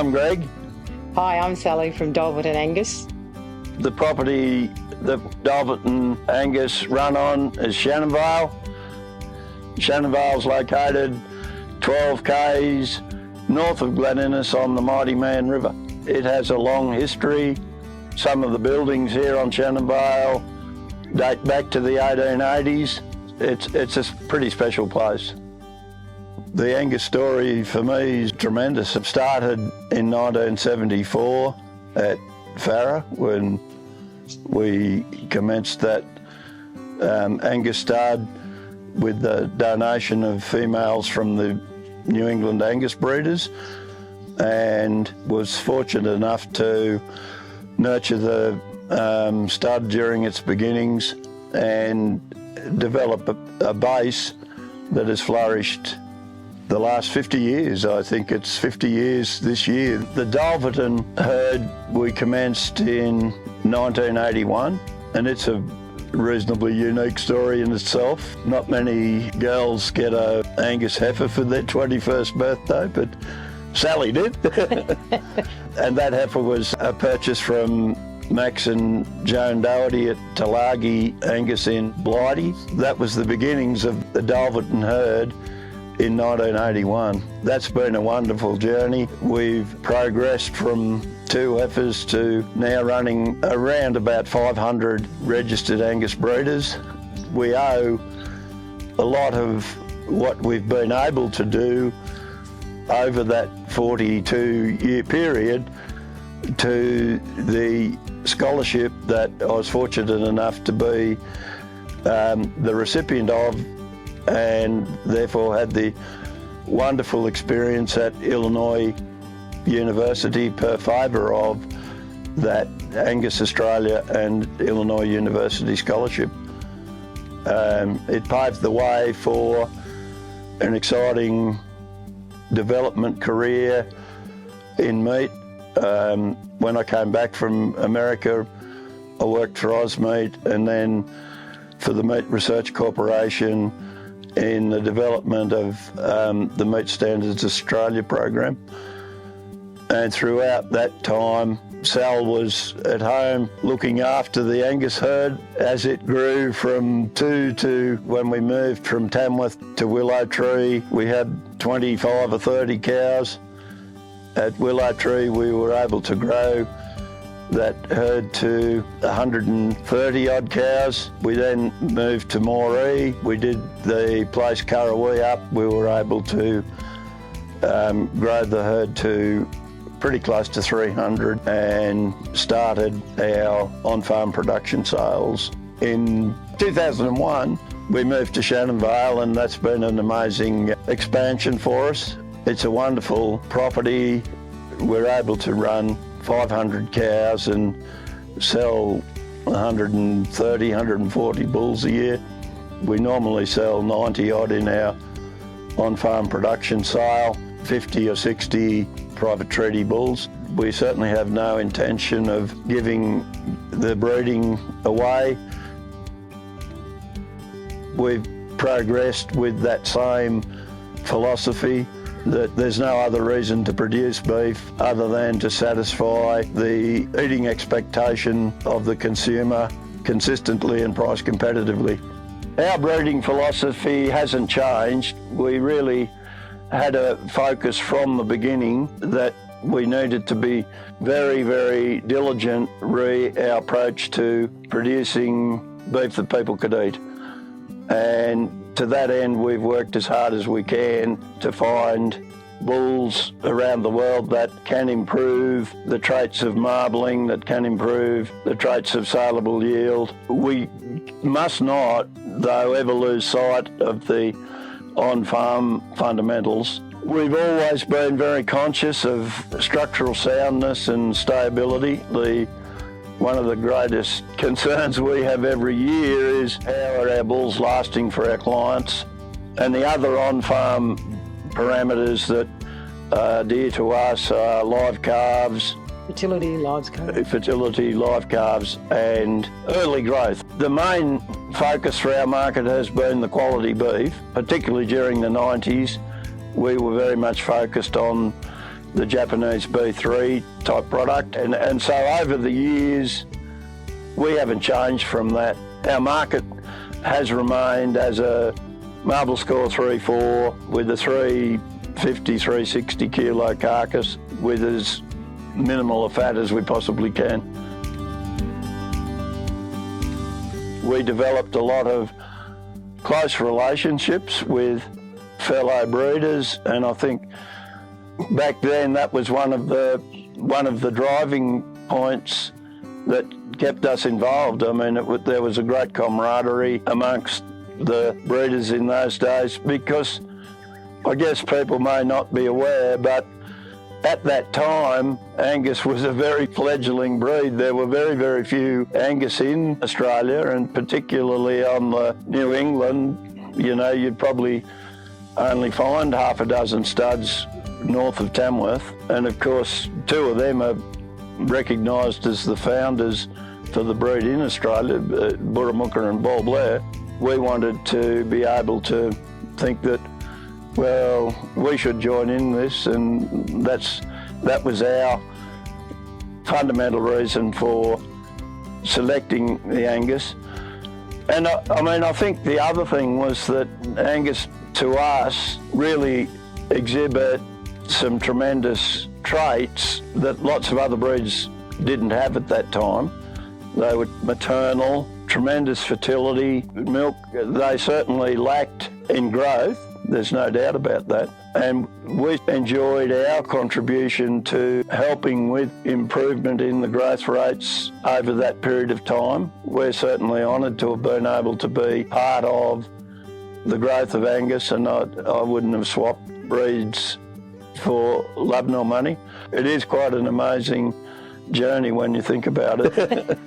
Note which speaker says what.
Speaker 1: I'm Greg.
Speaker 2: Hi, I'm Sally from Dulverton Angus.
Speaker 1: The property that Dulverton Angus run on is Shannonvale. Shannonvale's located 12 k's north of Glen Innes on the mighty Mann River. It has a long history. Some of the buildings here on Shannonvale date back to the 1880s. It's a pretty special place. The Angus story for me is tremendous. It started in 1974 at Farah when we commenced that Angus stud with the donation of females from the New England Angus breeders, and was fortunate enough to nurture the stud during its beginnings and develop a base that has flourished the last 50 years. I think it's 50 years this year. The Dulverton herd we commenced in 1981, and it's a reasonably unique story in itself. Not many girls get a Angus heifer for their 21st birthday, but Sally did. And that heifer was a purchase from Max and Joan Doherty at Tulagi Angus in Blighty. That was the beginnings of the Dulverton herd in 1981. That's been a wonderful journey. We've progressed from 2 heifers to now running around about 500 registered Angus breeders. We owe a lot of what we've been able to do over that 42-year period to the scholarship that I was fortunate enough to be the recipient of, and therefore had the wonderful experience at Illinois University per favour of that Angus Australia and Illinois University scholarship. It paved the way for an exciting development career in meat. When I came back from America, I worked for Ozmeat and then for the Meat Research Corporation in the development of the Meat Standards Australia program. And throughout that time, Sal was at home looking after the Angus herd as it grew from 2 to, when we moved from Tamworth to Willow Tree, we had 25 or 30 cows. At Willow Tree, we were able to grow that herd to 130 odd cows. We then moved to Moree. We did the place Currawee up. We were able to grow the herd to pretty close to 300 and started our on-farm production sales. In 2001, we moved to Shannonvale, and that's been an amazing expansion for us. It's a wonderful property. We're able to run 500 cows and sell 130, 140 bulls a year. We normally sell 90 odd in our on-farm production sale, 50 or 60 private treaty bulls. We certainly have no intention of giving the breeding away. We've progressed with that same philosophy that there's no other reason to produce beef other than to satisfy the eating expectation of the consumer consistently and price competitively. Our breeding philosophy hasn't changed. We really had a focus from the beginning that we needed to be very, very diligent re our approach to producing beef that people could eat. And to that end, we've worked as hard as we can to find bulls around the world that can improve the traits of marbling, that can improve the traits of saleable yield. We must not, though, ever lose sight of the on-farm fundamentals. We've always been very conscious of structural soundness and stability. One of the greatest concerns we have every year is how are our bulls lasting for our clients. And the other on-farm parameters that are dear to us are live calves,
Speaker 2: Fertility,
Speaker 1: live calves, and early growth. The main focus for our market has been the quality beef, particularly during the 90s. We were very much focused on the Japanese B3 type product. And so over the years, we haven't changed from that. Our market has remained as a marble score 3-4 with a 350, 360 kilo carcass with as minimal a fat as we possibly can. We developed a lot of close relationships with fellow breeders, and I think back then that was one of the driving points that kept us involved. I mean, there was a great camaraderie amongst the breeders in those days, because I guess people may not be aware, but at that time, Angus was a very fledgling breed. There were very, very few Angus in Australia, and particularly on the New England, you know, you'd probably only find half a dozen studs north of Tamworth. And of course, two of them are recognised as the founders for the breed in Australia, Burramukka and Ball Blair. We wanted to be able to think that, well, we should join in this, and that was our fundamental reason for selecting the Angus. And I think the other thing was that Angus, to us, really exhibit some tremendous traits that lots of other breeds didn't have at that time. They were maternal, tremendous fertility, milk. They certainly lacked in growth. There's no doubt about that. And we enjoyed our contribution to helping with improvement in the growth rates over that period of time. We're certainly honoured to have been able to be part of the growth of Angus, and I wouldn't have swapped breeds for love nor money. It is quite an amazing journey when you think about it.